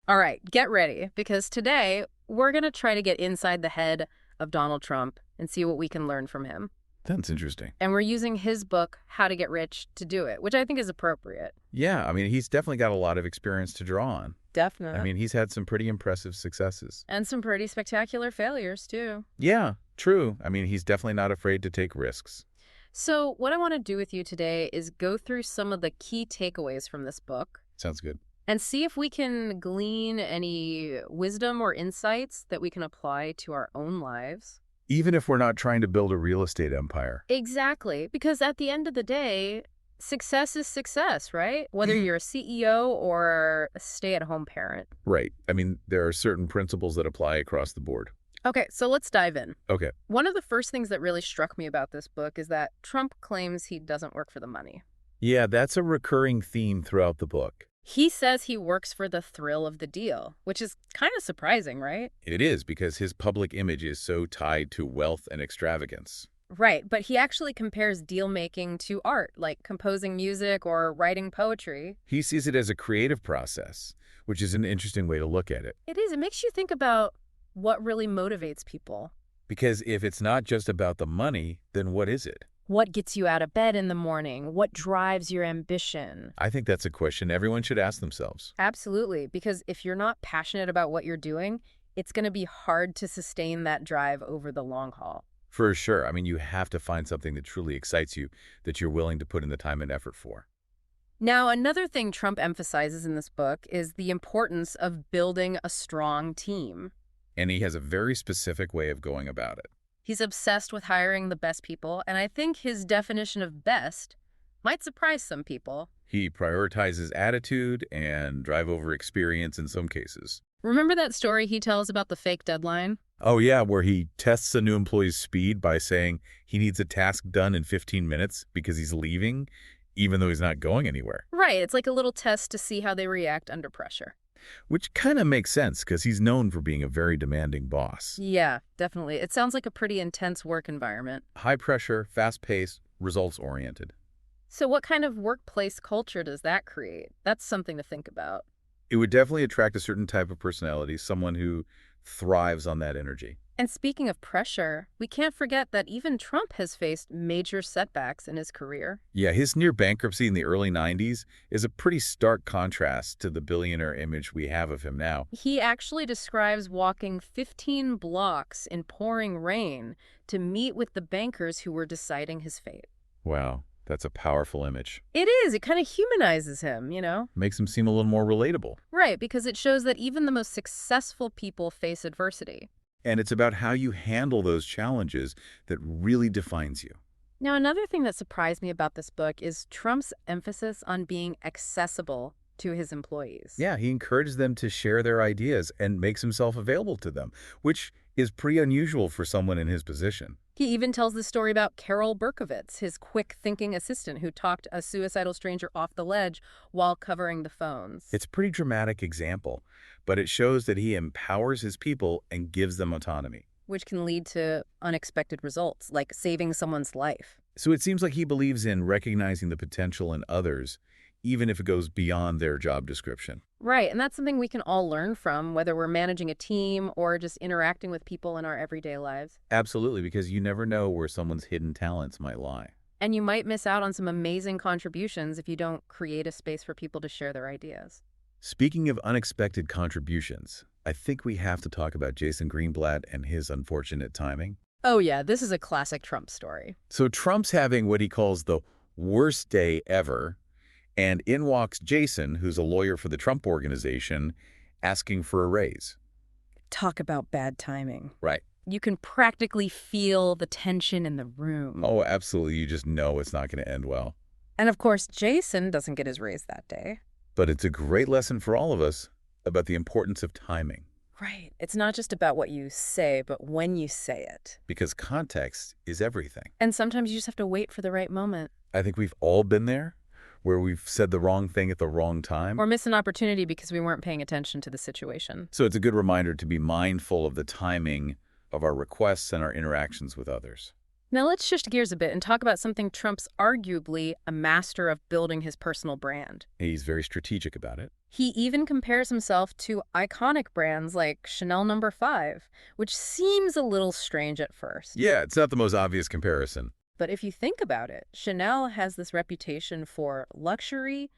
All right, get ready, because today we're going to try to get inside the head of Donald Trump and see what we can learn from him. That's interesting. And we're using his book, How to Get Rich, to do it, which I think is appropriate. Yeah, I mean, he's definitely got a lot of experience to draw on. I Definitely. mean, he's had some pretty impressive successes. And some pretty spectacular failures, too. Yeah, true. I mean, he's definitely not afraid to take risks. So what I want to do with you today is go through some of the key takeaways from this book Sounds good. and see if we can glean any wisdom or insights that we can apply to our own lives. Even if we're not trying to build a real estate empire. Exactly, because at the end of the day, success is success, right? Whether you're a CEO or a stay-at-home parent. Right. I mean, there are certain principles that apply across the board. Okay, so let's dive in. Okay. One of the first things that really struck me about this book is that Trump claims he doesn't work for the money. Yeah, that's a recurring theme throughout the book. He says he works for the thrill of the deal, which is kind of surprising, right? It is because his public image is so tied to wealth and extravagance. Right, but he actually compares deal-making to art, like composing music or writing poetry. He sees it as a creative process, which is an interesting way to look at it. It is. It makes you think about what really motivates people. Because if it's not just about the money, then what is it? What gets you out of bed in the morning? What drives your ambition? I think that's a question everyone should ask themselves. Absolutely, because if you're not passionate about what you're doing, it's going to be hard to sustain that drive over the long haul. For sure. I mean, you have to find something that truly excites you, that you're willing to put in the time and effort for. Now, another thing Trump emphasizes in this book is the importance of building a strong team. And he has a very specific way of going about it. He's obsessed with hiring the best people, and I think his definition of best might surprise some people. He prioritizes attitude and drive over experience in some cases. Remember that story he tells about the fake deadline? Oh, yeah, where he tests a new employee's speed by saying he needs a task done in 15 minutes because he's leaving, even though he's not going anywhere. Right, it's like a little test to see how they react under pressure. Which kind of makes sense because he's known for being a very demanding boss. Yeah, definitely. It sounds like a pretty intense work environment. High pressure, fast-paced, results-oriented. So what kind of workplace culture does that create? That's something to think about. It would definitely attract a certain type of personality, someone who thrives on that energy. And speaking of pressure, we can't forget that even Trump has faced major setbacks in his career. Yeah, his near bankruptcy in the early 90s is a pretty stark contrast to the billionaire image we have of him now. He actually describes walking 15 blocks in pouring rain to meet with the bankers who were deciding his fate. Wow, that's a powerful image. It is. It kind of humanizes him, you know? Makes him seem a little more relatable. Right, because it shows that even the most successful people face adversity. And it's about how you handle those challenges that really defines you. Now, another thing that surprised me about this book is Trump's emphasis on being accessible to his employees. Yeah, he encourages them to share their ideas and makes himself available to them, which is pretty unusual for someone in his position. He even tells the story about Carol Berkovitz, his quick-thinking assistant who talked a suicidal stranger off the ledge while covering the phones. It's a pretty dramatic example, but it shows that he empowers his people and gives them autonomy. Which can lead to unexpected results, like saving someone's life. So it seems like he believes in recognizing the potential in others, even if it goes beyond their job description. Right, and that's something we can all learn from, whether we're managing a team or just interacting with people in our everyday lives. Absolutely, because you never know where someone's hidden talents might lie. And you might miss out on some amazing contributions if you don't create a space for people to share their ideas. Speaking of unexpected contributions, I think we have to talk about Jason Greenblatt and his unfortunate timing. Oh yeah, this is a classic Trump story. So Trump's having what he calls the worst day ever, and in walks Jason, who's a lawyer for the Trump Organization, asking for a raise. Talk about bad timing. Right. You can practically feel the tension in the room. Oh, absolutely. You just know it's not going to end well. And of course, Jason doesn't get his raise that day. But it's a great lesson for all of us about the importance of timing. Right. It's not just about what you say, but when you say it. Because context is everything. And sometimes you just have to wait for the right moment. I think we've all been there, where we've said the wrong thing at the wrong time. Or miss an opportunity because we weren't paying attention to the situation. So it's a good reminder to be mindful of the timing of our requests and our interactions with others. Now let's shift gears a bit and talk about something Trump's arguably a master of building his personal brand. He's very strategic about it. He even compares himself to iconic brands like Chanel Number 5, which seems a little strange at first. Yeah, it's not the most obvious comparison. But if you think about it, Chanel has this reputation for luxury,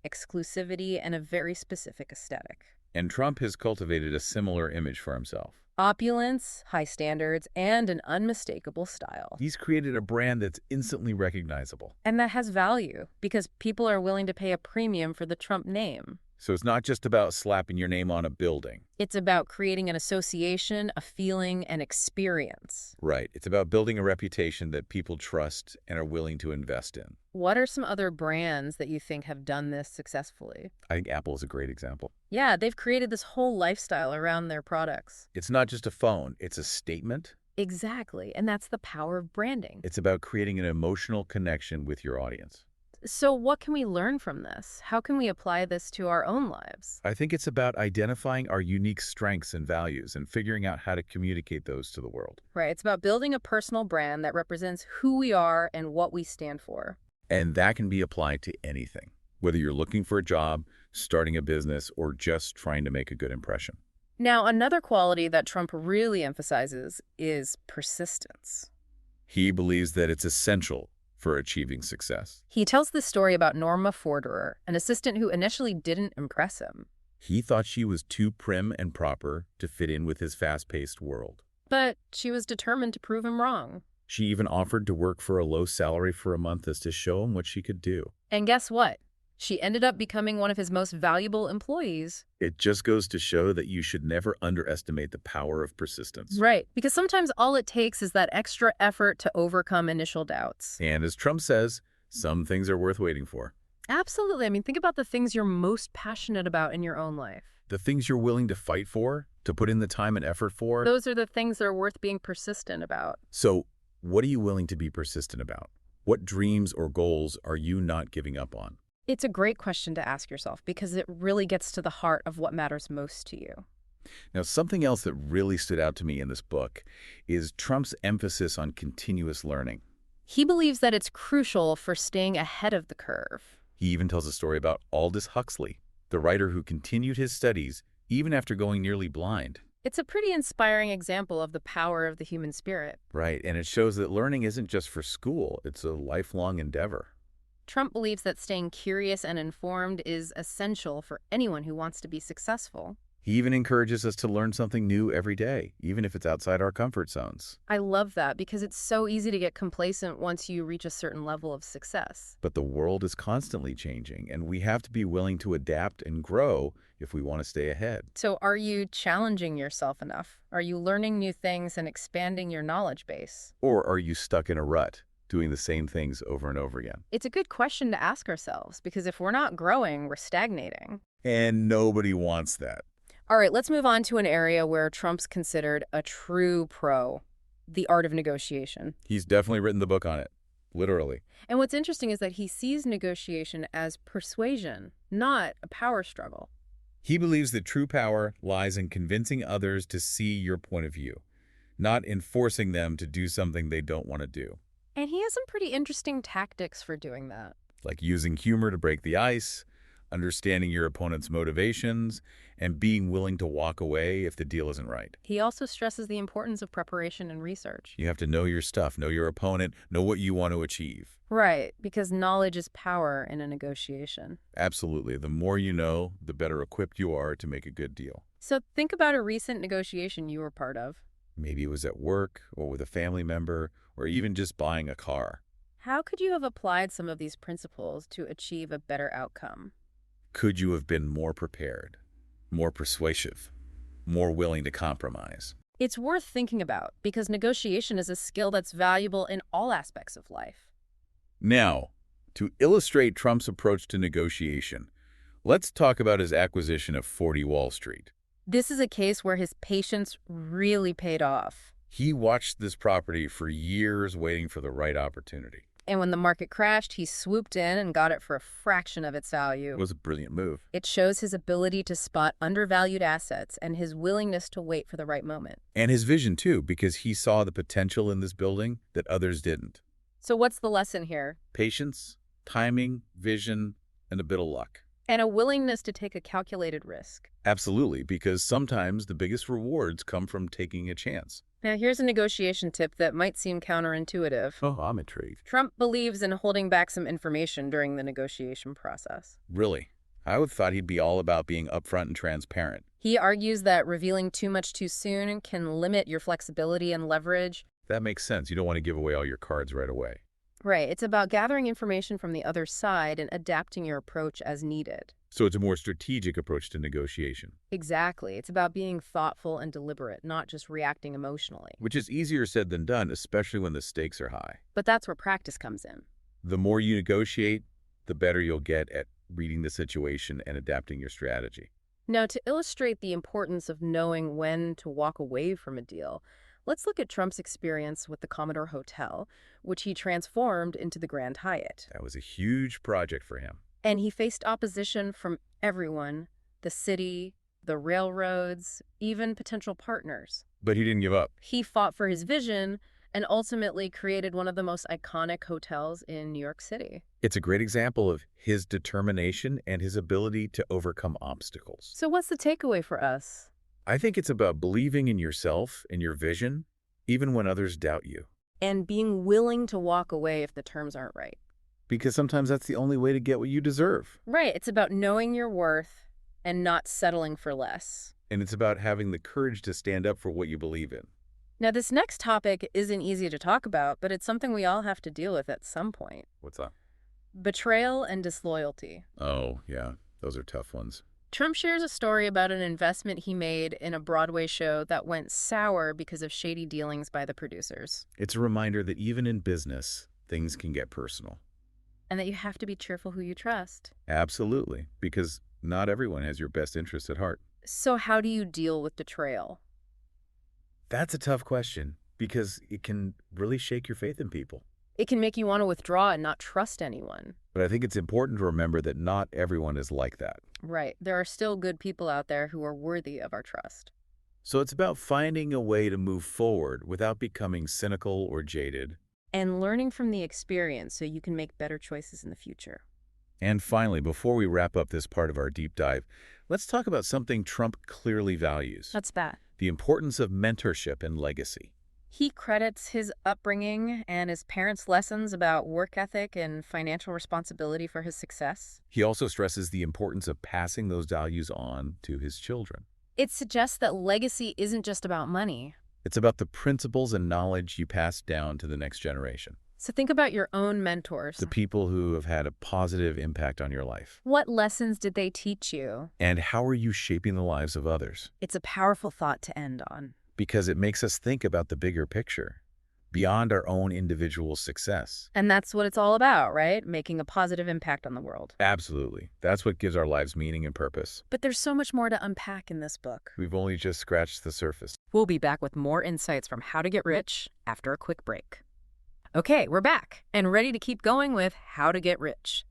exclusivity, and a very specific aesthetic. And Trump has cultivated a similar image for himself. Opulence, high standards, and an unmistakable style. He's created a brand that's instantly recognizable. And that has value because people are willing to pay a premium for the Trump name. So it's not just about slapping your name on a building. It's about creating an association, a feeling, an experience. Right. It's about building a reputation that people trust and are willing to invest in. What are some other brands that you think have done this successfully? I think Apple is a great example. Yeah, they've created this whole lifestyle around their products. It's not just a phone, it's a statement. Exactly, and that's the power of branding. It's about creating an emotional connection with your audience. So what can we learn from this? How can we apply this to our own lives? I think it's about identifying our unique strengths and values and figuring out how to communicate those to the world. Right, it's about building a personal brand that represents who we are and what we stand for. And that can be applied to anything, whether you're looking for a job, starting a business, or just trying to make a good impression. Now, another quality that Trump really emphasizes is persistence. He believes that it's essential for achieving success. He tells this story about Norma Forderer, an assistant who initially didn't impress him. He thought she was too prim and proper to fit in with his fast-paced world. But she was determined to prove him wrong. She even offered to work for a low salary for a month as to show him what she could do. And guess what? She ended up becoming one of his most valuable employees. It just goes to show that you should never underestimate the power of persistence. Right, because sometimes all it takes is that extra effort to overcome initial doubts. And as Trump says, some things are worth waiting for. Absolutely. I mean, think about the things you're most passionate about in your own life. The things you're willing to fight for, to put in the time and effort for. Those are the things that are worth being persistent about. So, what are you willing to be persistent about? What dreams or goals are you not giving up on? It's a great question to ask yourself because it really gets to the heart of what matters most to you. Now, something else that really stood out to me in this book is Trump's emphasis on continuous learning. He believes that it's crucial for staying ahead of the curve. He even tells a story about Aldous Huxley, the writer who continued his studies even after going nearly blind. It's a pretty inspiring example of the power of the human spirit. Right, and it shows that learning isn't just for school, it's a lifelong endeavor. Trump believes that staying curious and informed is essential for anyone who wants to be successful. He even encourages us to learn something new every day, even if it's outside our comfort zones. I love that because it's so easy to get complacent once you reach a certain level of success. But the world is constantly changing, and we have to be willing to adapt and grow if we want to stay ahead. So are you challenging yourself enough? Are you learning new things and expanding your knowledge base? Or are you stuck in a rut, doing the same things over and over again? It's a good question to ask ourselves because if we're not growing, we're stagnating. And nobody wants that. All right, let's move on to an area where Trump's considered a true pro, the art of negotiation. He's definitely written the book on it, literally. And what's interesting is that he sees negotiation as persuasion, not a power struggle. He believes that true power lies in convincing others to see your point of view, not in forcing them to do something they don't want to do. And he has some pretty interesting tactics for doing that. Like using humor to break the ice, understanding your opponent's motivations, and being willing to walk away if the deal isn't right. He also stresses the importance of preparation and research. You have to know your stuff, know your opponent, know what you want to achieve. Right, because knowledge is power in a negotiation. Absolutely. The more you know, the better equipped you are to make a good deal. So think about a recent negotiation you were part of. Maybe it was at work or with a family member or even just buying a car. How could you have applied some of these principles to achieve a better outcome? Could you have been more prepared, more persuasive, more willing to compromise? It's worth thinking about because negotiation is a skill that's valuable in all aspects of life. Now, to illustrate Trump's approach to negotiation, let's talk about his acquisition of 40 Wall Street. This is a case where his patience really paid off. He watched this property for years waiting for the right opportunity. And when the market crashed, he swooped in and got it for a fraction of its value. It was a brilliant move. It shows his ability to spot undervalued assets and his willingness to wait for the right moment. And his vision, too, because he saw the potential in this building that others didn't. So what's the lesson here? Patience, timing, vision, and a bit of luck. And a willingness to take a calculated risk. Absolutely, because sometimes the biggest rewards come from taking a chance. Now, here's a negotiation tip that might seem counterintuitive. Oh, I'm intrigued. Trump believes in holding back some information during the negotiation process. Really? I would have thought he'd be all about being upfront and transparent. He argues that revealing too much too soon can limit your flexibility and leverage. That makes sense. You don't want to give away all your cards right away. Right, it's about gathering information from the other side and adapting your approach as needed. So it's a more strategic approach to negotiation. Exactly. It's about being thoughtful and deliberate, not just reacting emotionally. Which is easier said than done, especially when the stakes are high. But that's where practice comes in. The more you negotiate, the better you'll get at reading the situation and adapting your strategy. Now, to illustrate the importance of knowing when to walk away from a deal, let's look at Trump's experience with the Commodore Hotel, which he transformed into the Grand Hyatt. That was a huge project for him. And he faced opposition from everyone, the city, the railroads, even potential partners. But he didn't give up. He fought for his vision and ultimately created one of the most iconic hotels in New York City. It's a great example of his determination and his ability to overcome obstacles. So what's the takeaway for us? I think it's about believing in yourself and your vision, even when others doubt you. And being willing to walk away if the terms aren't right. Because sometimes that's the only way to get what you deserve. Right. It's about knowing your worth and not settling for less. And it's about having the courage to stand up for what you believe in. Now, this next topic isn't easy to talk about, but it's something we all have to deal with at some point. What's that? Betrayal and disloyalty. Oh, yeah. Those are tough ones. Trump shares a story about an investment he made in a Broadway show that went sour because of shady dealings by the producers. It's a reminder that even in business, things can get personal. And that you have to be cheerful who you trust. Absolutely, because not everyone has your best interest at heart. So how do you deal with betrayal? That's a tough question, because it can really shake your faith in people. It can make you want to withdraw and not trust anyone. But I think it's important to remember that not everyone is like that. Right. There are still good people out there who are worthy of our trust. So it's about finding a way to move forward without becoming cynical or jaded. And learning from the experience so you can make better choices in the future. And finally, before we wrap up this part of our deep dive, let's talk about something Trump clearly values. What's that? The importance of mentorship and legacy. He credits his upbringing and his parents' lessons about work ethic and financial responsibility for his success. He also stresses the importance of passing those values on to his children. It suggests that legacy isn't just about money. It's about the principles and knowledge you pass down to the next generation. So think about your own mentors. The people who have had a positive impact on your life. What lessons did they teach you? And how are you shaping the lives of others? It's a powerful thought to end on. Because it makes us think about the bigger picture, beyond our own individual success. And that's what it's all about, right? Making a positive impact on the world. Absolutely. That's what gives our lives meaning and purpose. But there's so much more to unpack in this book. We've only just scratched the surface. We'll be back with more insights from How to Get Rich after a quick break. Okay, we're back and ready to keep going with How to Get Rich.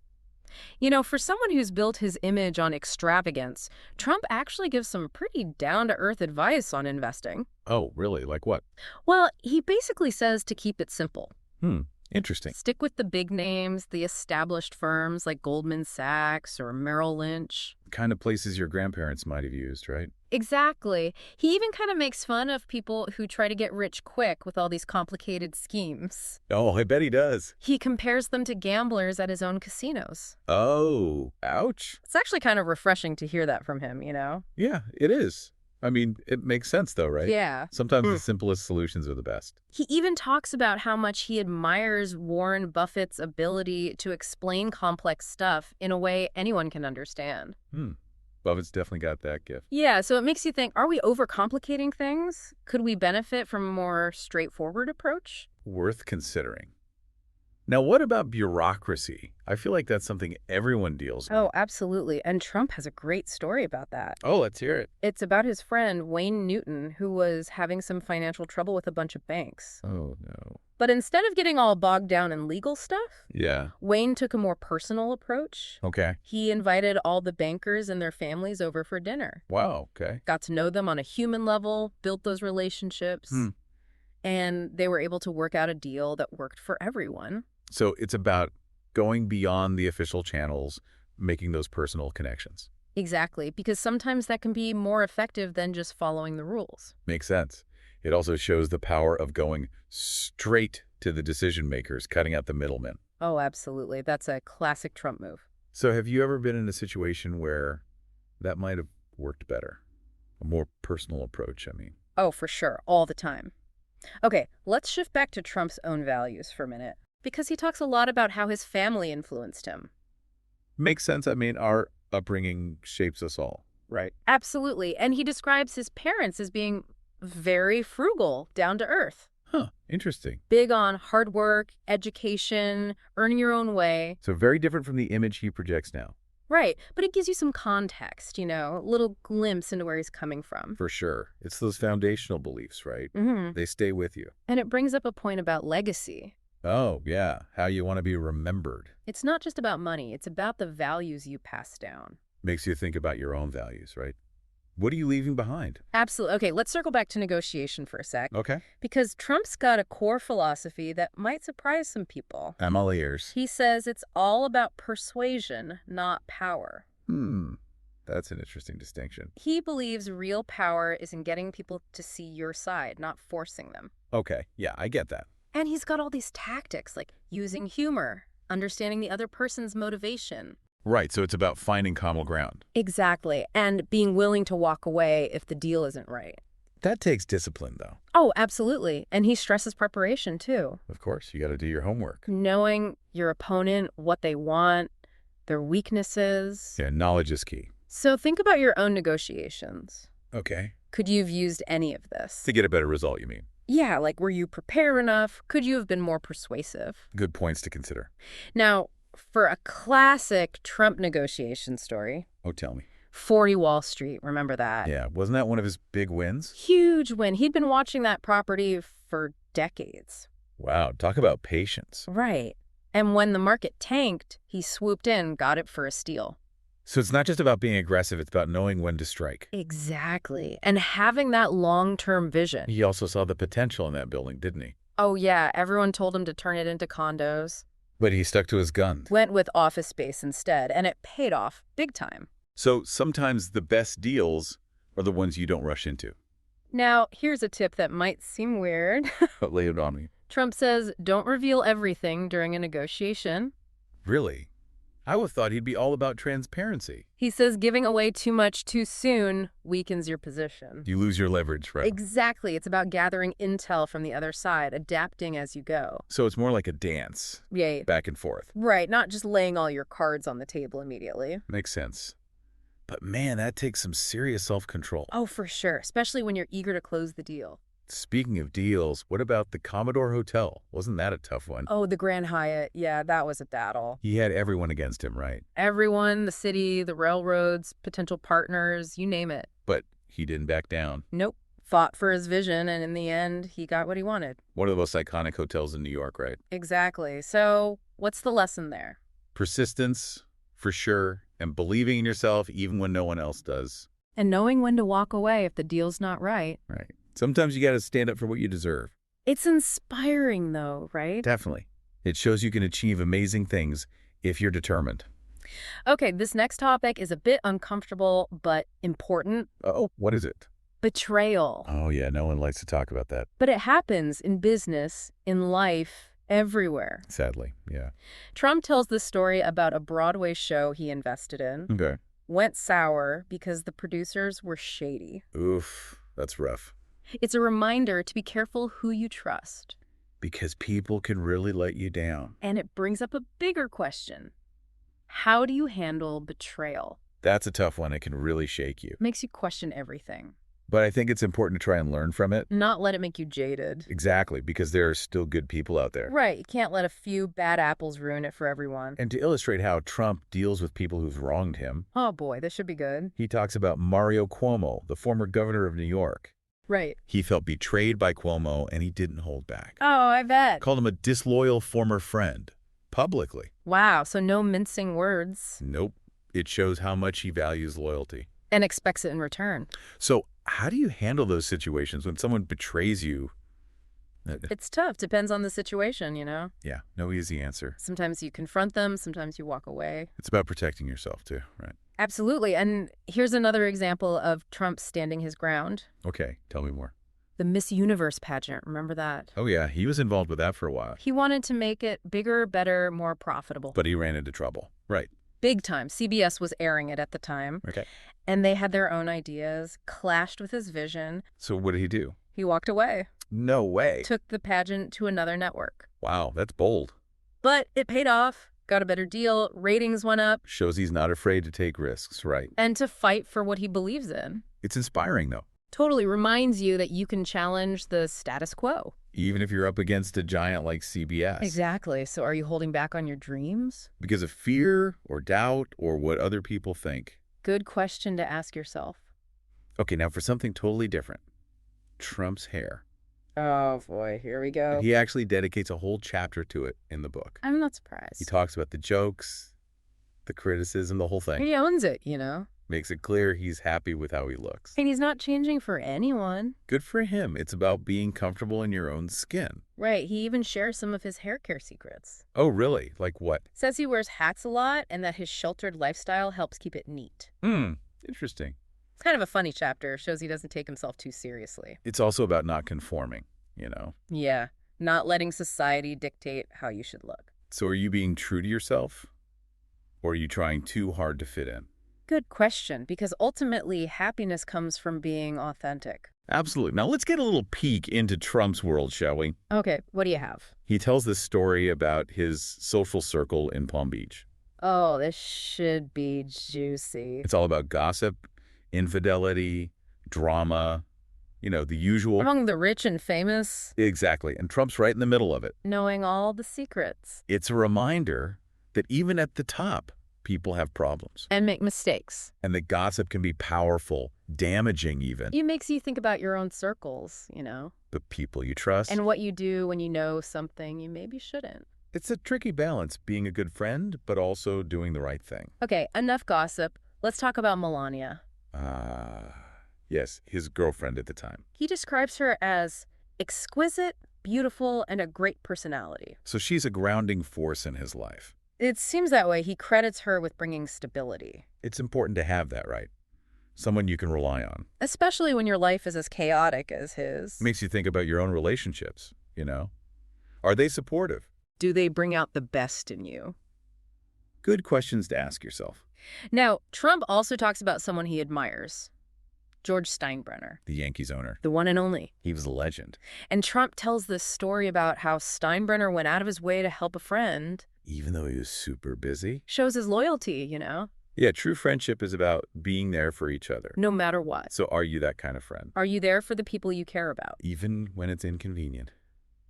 You know, for someone who's built his image on extravagance, Trump actually gives some pretty down-to-earth advice on investing. Oh, really? Like what? Well, he basically says to keep it simple. Interesting. Stick with the big names, the established firms like Goldman Sachs or Merrill Lynch. Kind of places your grandparents might have used, right? Exactly. He even kind of makes fun of people who try to get rich quick with all these complicated schemes. Oh, I bet he does. He compares them to gamblers at his own casinos. Oh, ouch. It's actually kind of refreshing to hear that from him, you know? Yeah, it is. I mean, it makes sense though, right? Yeah. Sometimes the simplest solutions are the best. He even talks about how much he admires Warren Buffett's ability to explain complex stuff in a way anyone can understand. Buffett's definitely got that gift. Yeah, so it makes you think, are we overcomplicating things? Could we benefit from a more straightforward approach? Worth considering. Now, what about bureaucracy? I feel like that's something everyone deals with. Oh, absolutely. And Trump has a great story about that. Oh, let's hear it. It's about his friend, Wayne Newton, who was having some financial trouble with a bunch of banks. Oh, no. But instead of getting all bogged down in legal stuff, Yeah. Wayne took a more personal approach. Okay. He invited all the bankers and their families over for dinner. Wow, okay. Got to know them on a human level, built those relationships, and they were able to work out a deal that worked for everyone. So it's about going beyond the official channels, making those personal connections. Exactly, because sometimes that can be more effective than just following the rules. Makes sense. It also shows the power of going straight to the decision makers, cutting out the middlemen. Oh, absolutely. That's a classic Trump move. So have you ever been in a situation where that might have worked better? A more personal approach, I mean. Oh, for sure. All the time. Okay, let's shift back to Trump's own values for a minute, because he talks a lot about how his family influenced him. Makes sense. I mean, our upbringing shapes us all, right? Absolutely. And he describes his parents as being very frugal, down to earth. Huh, interesting. Big on hard work, education, earning your own way. So very different from the image he projects now. Right, but it gives you some context, a little glimpse into where he's coming from. For sure. It's those foundational beliefs, right? Mm-hmm. They stay with you. And it brings up a point about legacy. Oh, yeah. How you want to be remembered. It's not just about money, it's about the values you pass down. Makes you think about your own values, right? What are you leaving behind? Absolutely. Okay, let's circle back to negotiation for a sec. Okay. Because Trump's got a core philosophy that might surprise some people. I'm all ears. He says it's all about persuasion, not power. That's an interesting distinction. He believes real power is in getting people to see your side, not forcing them. Okay, yeah, I get that. And he's got all these tactics, like using humor, understanding the other person's motivation. Right, so it's about finding common ground. Exactly, and being willing to walk away if the deal isn't right. That takes discipline, though. Oh, absolutely. And he stresses preparation, too. Of course, you got to do your homework. Knowing your opponent, what they want, their weaknesses. Yeah, knowledge is key. So think about your own negotiations. Okay. Could you have used any of this? To get a better result, you mean? Yeah, like were you prepared enough? Could you have been more persuasive? Good points to consider. Now, for a classic Trump negotiation story. Oh, tell me. 40 Wall Street, remember that? Yeah, wasn't that one of his big wins? Huge win. He'd been watching that property for decades. Wow, talk about patience. Right. And when the market tanked, he swooped in, got it for a steal. So it's not just about being aggressive, it's about knowing when to strike. Exactly. And having that long-term vision. He also saw the potential in that building, didn't he? Oh, yeah. Everyone told him to turn it into condos. But he stuck to his guns. Went with office space instead, and it paid off big time. So sometimes the best deals are the ones you don't rush into. Now, here's a tip that might seem weird. But lay it on me. Trump says, don't reveal everything during a negotiation. Really? I would have thought he'd be all about transparency. He says giving away too much too soon weakens your position. You lose your leverage, right? Exactly. It's about gathering intel from the other side, adapting as you go. So it's more like a dance. Yeah. Back and forth. Right, not just laying all your cards on the table immediately. Makes sense. But man, that takes some serious self-control. Oh, for sure, especially when you're eager to close the deal. Speaking of deals, what about the Commodore Hotel? Wasn't that a tough one? Oh, the Grand Hyatt. Yeah, that was a battle. He had everyone against him, right? Everyone, the city, the railroads, potential partners, you name it. But he didn't back down. Nope. Fought for his vision, and in the end, he got what he wanted. One of the most iconic hotels in New York, right? Exactly. So, what's the lesson there? Persistence, for sure, and believing in yourself even when no one else does. And knowing when to walk away if the deal's not right. Right. Sometimes you got to stand up for what you deserve. It's inspiring, though, right? Definitely. It shows you can achieve amazing things if you're determined. Okay, this next topic is a bit uncomfortable, but important. Oh, what is it? Betrayal. Oh, yeah, no one likes to talk about that. But it happens in business, in life, everywhere. Sadly, yeah. Trump tells this story about a Broadway show he invested in. Okay. Went sour because the producers were shady. Oof, that's rough. It's a reminder to be careful who you trust. Because people can really let you down. And it brings up a bigger question. How do you handle betrayal? That's a tough one. It can really shake you. Makes you question everything. But I think it's important to try and learn from it. Not let it make you jaded. Exactly, because there are still good people out there. Right, you can't let a few bad apples ruin it for everyone. And to illustrate how Trump deals with people who've wronged him, Oh boy, this should be good. he talks about Mario Cuomo, the former governor of New York. Right. He felt betrayed by Cuomo, and he didn't hold back. Oh, I bet. Called him a disloyal former friend, publicly. Wow, so no mincing words. Nope. It shows how much he values loyalty. And expects it in return. So how do you handle those situations when someone betrays you It's tough. Depends on the situation, Yeah, no easy answer. Sometimes you confront them, sometimes you walk away. It's about protecting yourself, too, right? Absolutely. And here's another example of Trump standing his ground. Okay, tell me more. The Miss Universe pageant, remember that? Oh, yeah, he was involved with that for a while. He wanted to make it bigger, better, more profitable. But he ran into trouble. Right. Big time. CBS was airing it at the time. Okay. And they had their own ideas, clashed with his vision. So what did he do? He walked away. No way. Took the pageant to another network. Wow, that's bold. But it paid off. Got a better deal. Ratings went up. Shows he's not afraid to take risks, right? And to fight for what he believes in. It's inspiring, though. Totally reminds you that you can challenge the status quo. Even if you're up against a giant like CBS. Exactly. So are you holding back on your dreams? Because of fear or doubt or what other people think. Good question to ask yourself. Okay, now for something totally different. Trump's hair. Oh, boy. Here we go. He actually dedicates a whole chapter to it in the book. I'm not surprised. He talks about the jokes, the criticism, the whole thing. He owns it, Makes it clear he's happy with how he looks. And he's not changing for anyone. Good for him. It's about being comfortable in your own skin. Right. He even shares some of his hair care secrets. Oh, really? Like what? Says he wears hats a lot and that his sheltered lifestyle helps keep it neat. Interesting. It's kind of a funny chapter. Shows he doesn't take himself too seriously. It's also about not conforming, Yeah. Not letting society dictate how you should look. So are you being true to yourself? Or are you trying too hard to fit in? Good question, because ultimately happiness comes from being authentic. Absolutely. Now let's get a little peek into Trump's world, shall we? Okay, what do you have? He tells this story about his social circle in Palm Beach. Oh, this should be juicy. It's all about gossip, infidelity, drama, the usual. Among the rich and famous. Exactly. And Trump's right in the middle of it. Knowing all the secrets. It's a reminder that even at the top, people have problems. And make mistakes. And that gossip can be powerful, damaging even. It makes you think about your own circles, The people you trust. And what you do when you know something you maybe shouldn't. It's a tricky balance, being a good friend, but also doing the right thing. Okay, enough gossip. Let's talk about Melania. Yes, his girlfriend at the time. He describes her as exquisite, beautiful, and a great personality. So she's a grounding force in his life. It seems that way. He credits her with bringing stability. It's important to have that, right? Someone you can rely on. Especially when your life is as chaotic as his. Makes you think about your own relationships, Are they supportive? Do they bring out the best in you? Good questions to ask yourself. Now, Trump also talks about someone he admires. George Steinbrenner. The Yankees owner. The one and only. He was a legend. And Trump tells this story about how Steinbrenner went out of his way to help a friend. Even though he was super busy. Shows his loyalty, Yeah, true friendship is about being there for each other. No matter what. So are you that kind of friend? Are you there for the people you care about? Even when it's inconvenient.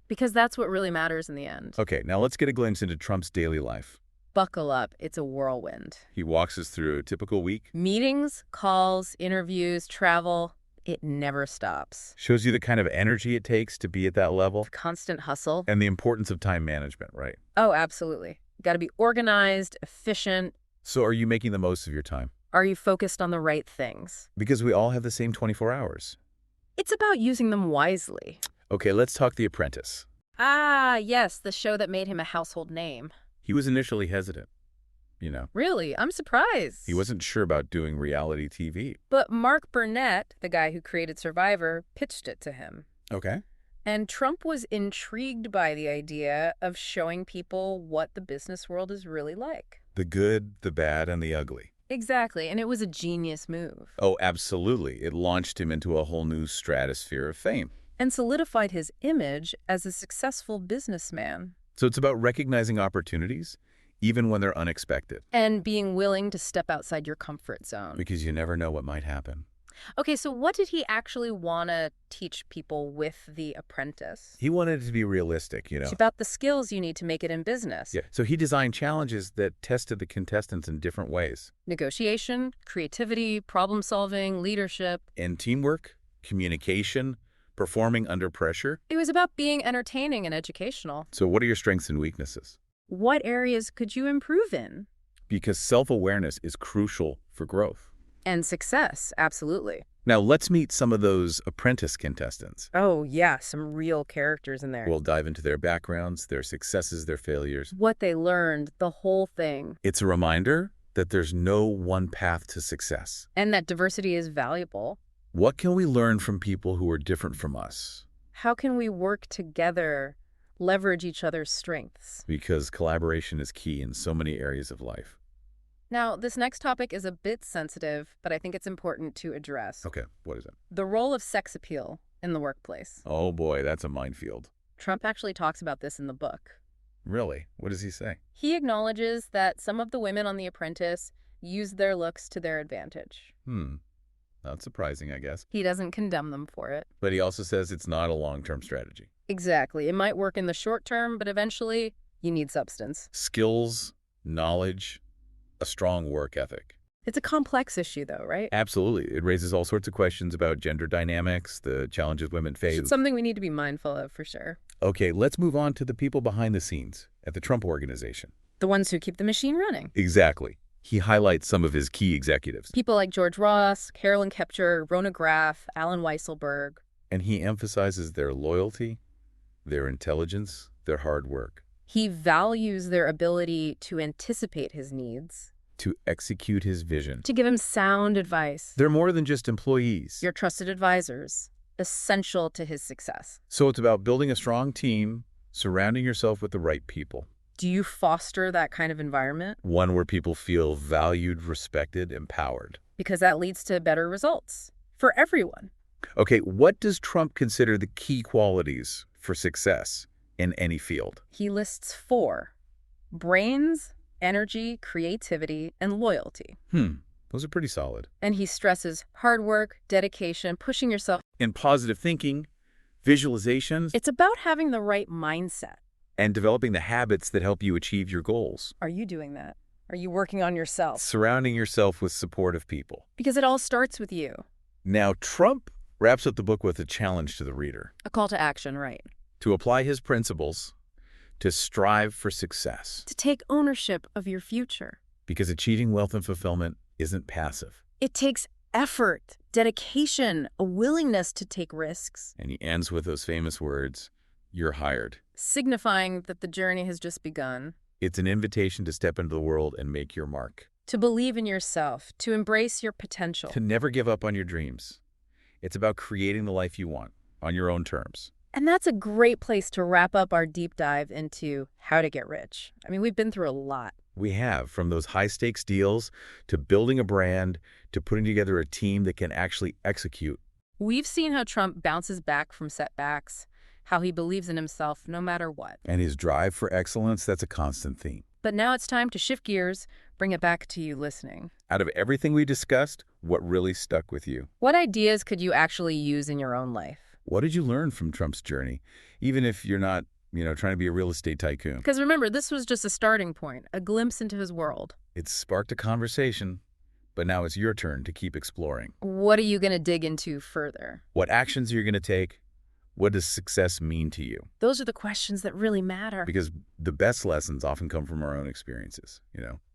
Because that's what really matters in the end. Okay, now let's get a glimpse into Trump's daily life. Buckle up. It's a whirlwind. He walks us through a typical week. Meetings, calls, interviews, travel. It never stops. Shows you the kind of energy it takes to be at that level. Constant hustle. And the importance of time management, right? Oh, absolutely. Got to be organized, efficient. So are you making the most of your time? Are you focused on the right things? Because we all have the same 24 hours. It's about using them wisely. Okay, let's talk The Apprentice. Ah, yes, the show that made him a household name. He was initially hesitant, Really? I'm surprised. He wasn't sure about doing reality TV. But Mark Burnett, the guy who created Survivor, pitched it to him. Okay. And Trump was intrigued by the idea of showing people what the business world is really like. The good, the bad, and the ugly. Exactly, and it was a genius move. Oh, absolutely. It launched him into a whole new stratosphere of fame. And solidified his image as a successful businessman. So it's about recognizing opportunities, even when they're unexpected. And being willing to step outside your comfort zone. Because you never know what might happen. Okay, so what did he actually want to teach people with The Apprentice? He wanted it to be realistic, It's about the skills you need to make it in business. Yeah. So he designed challenges that tested the contestants in different ways. Negotiation, creativity, problem-solving, leadership. And teamwork, communication, performing under pressure. It was about being entertaining and educational. So what are your strengths and weaknesses? What areas could you improve in? Because self-awareness is crucial for growth. And success, absolutely. Now, let's meet some of those apprentice contestants. Oh, yeah, some real characters in there. We'll dive into their backgrounds, their successes, their failures. What they learned, the whole thing. It's a reminder that there's no one path to success. And that diversity is valuable. What can we learn from people who are different from us? How can we work together, leverage each other's strengths? Because collaboration is key in so many areas of life. Now, this next topic is a bit sensitive, but I think it's important to address. Okay, what is it? The role of sex appeal in the workplace. Oh boy, that's a minefield. Trump actually talks about this in the book. Really? What does he say? He acknowledges that some of the women on The Apprentice use their looks to their advantage. Not surprising, I guess. He doesn't condemn them for it. But he also says it's not a long-term strategy. Exactly. It might work in the short term, but eventually you need substance. Skills, knowledge, a strong work ethic. It's a complex issue, though, right? Absolutely. It raises all sorts of questions about gender dynamics, the challenges women face. It's something we need to be mindful of, for sure. Okay, let's move on to the people behind the scenes at the Trump Organization. The ones who keep the machine running. Exactly. He highlights some of his key executives. People like George Ross, Carolyn Kepcher, Rona Graff, Alan Weisselberg. And he emphasizes their loyalty, their intelligence, their hard work. He values their ability to anticipate his needs. To execute his vision. To give him sound advice. They're more than just employees. Your trusted advisors, essential to his success. So it's about building a strong team, surrounding yourself with the right people. Do you foster that kind of environment? One where people feel valued, respected, empowered. Because that leads to better results for everyone. Okay, what does Trump consider the key qualities for success in any field? He lists 4: brains, energy, creativity, and loyalty. Those are pretty solid. And he stresses hard work, dedication, pushing yourself. In positive thinking, visualizations, It's about having the right mindset. and developing the habits that help you achieve your goals. Are you doing that? Are you working on yourself? Surrounding yourself with supportive people. Because it all starts with you. Now, Trump wraps up the book with a challenge to the reader. A call to action, right? To apply his principles, to strive for success. To take ownership of your future. Because achieving wealth and fulfillment isn't passive. It takes effort, dedication, a willingness to take risks. And he ends with those famous words, "You're hired." Signifying that the journey has just begun. It's an invitation to step into the world and make your mark. To believe in yourself, to embrace your potential. To never give up on your dreams. It's about creating the life you want on your own terms. And that's a great place to wrap up our deep dive into how to get rich. I mean, we've been through a lot. We have, from those high-stakes deals to building a brand to putting together a team that can actually execute. We've seen how Trump bounces back from setbacks, how he believes in himself no matter what. And his drive for excellence, that's a constant theme. But now it's time to shift gears, bring it back to you listening. Out of everything we discussed, what really stuck with you? What ideas could you actually use in your own life? What did you learn from Trump's journey, even if you're not, trying to be a real estate tycoon? Because remember, this was just a starting point, a glimpse into his world. It sparked a conversation, but now it's your turn to keep exploring. What are you going to dig into further? What actions are you going to take? What does success mean to you? Those are the questions that really matter. Because the best lessons often come from our own experiences,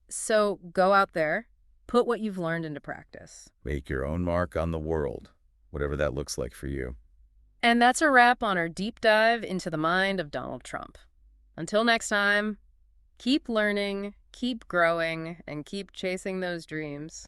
So go out there, put what you've learned into practice. Make your own mark on the world, whatever that looks like for you. And that's a wrap on our deep dive into the mind of Donald Trump. Until next time, keep learning, keep growing, and keep chasing those dreams.